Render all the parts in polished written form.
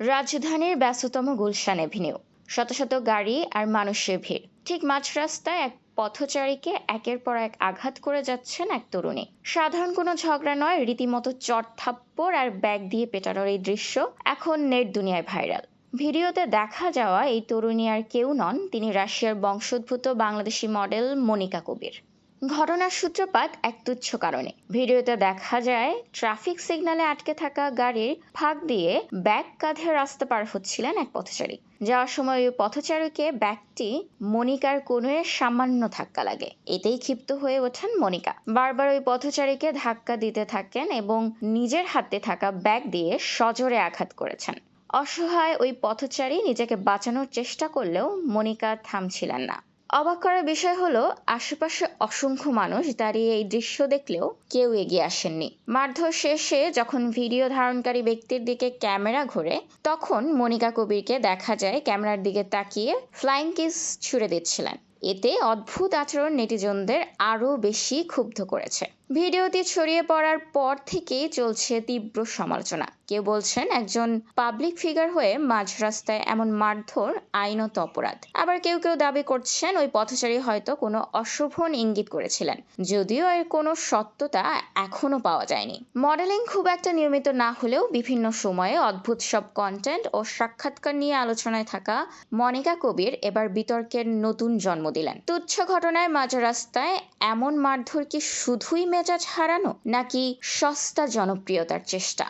রাজধানীর ব্যস্ততম গুলশান এভিনিউ, শত শত গাড়ি আর মানুষের ভিড়। ঠিক মাঝ রাস্তায় এক পথচারীকে একের পর এক আঘাত করে যাচ্ছেন এক তরুণী। সাধারণ কোনো ঝগড়া নয়, রীতিমতো চড়-থাপ্পড় আর ব্যাগ দিয়ে পেটানোর এই দৃশ্য এখন নেট দুনিয়ায় ভাইরাল। ভিডিওতে দেখা যাওয়া এই তরুণী আর কেউ নন, তিনি রাশিয়ার বংশোদ্ভূত বাংলাদেশি মডেল মনিকা কবির। ঘটনার সূত্রপাত এক তুচ্ছ কারণে। ভিডিওতে দেখা যায় ট্রাফিক সিগন্যালে আটকে থাকা গাড়ির ফাঁক দিয়ে ব্যাগ কাঁধে রাস্তা পার হচ্ছিলেন এক পথচারী। যাওয়ার সময় ওই পথচারীকে ব্যাগটি মনিকার কোণে সামান্য ধাক্কা লাগে। এতেই ক্ষিপ্ত হয়ে ওঠেন মনিকা, বারবার ওই পথচারীকে ধাক্কা দিতে থাকেন এবং নিজের হাতে থাকা ব্যাগ দিয়ে সজোরে আঘাত করেছেন। অসহায় ওই পথচারী নিজেকে বাঁচানোর চেষ্টা করলেও মনিকা থামছিলেন না। অবাক করার বিষয় হলো, আশেপাশে অসংখ্য মানুষ দাঁড়িয়ে এই দৃশ্য দেখলেও কেউ এগিয়ে আসেননি। মারধর শেষে যখন ভিডিও ধারণকারী ব্যক্তির দিকে ক্যামেরা ঘোরে, তখন মনিকা কবিরকে দেখা যায় ক্যামেরার দিকে তাকিয়ে ফ্লাইং কিস ছুড়ে দিচ্ছিলেন। এতে অদ্ভুত আচরণ নেটিজনদের আরও বেশি ক্ষুব্ধ করেছে। ভিডিওটি ছড়িয়ে পড়ার পর থেকেই চলছে তীব্র সমালোচনা। কেউ বলছেন একজন পাবলিক ফিগার হয়ে মাঝ রাস্তায় এমন মারধর আইনত অপরাধ। আবার কেউ কেউ দাবি করছেন ওই পথচারী হয়তো কোনো অশোভন ইঙ্গিত করেছিলেন, যদিও এর কোনো সত্যতা এখনো পাওয়া যায়নি। মডেলিং খুব একটা নিয়মিত না হলেও বিভিন্ন সময়ে অদ্ভুত সব কন্টেন্ট ও সাক্ষাৎকার নিয়ে আলোচনায় থাকা মনিকা কবির এবার বিতর্কের নতুন জন্ম দিলেন। তুচ্ছ ঘটনায় মাঝ রাস্তায় এমন মারধর কি শুধুই মেজাজ হারানো, নাকি সস্তা জনপ্রিয়তার চেষ্টা?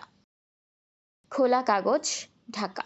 খোলা কাগজ, ঢাকা।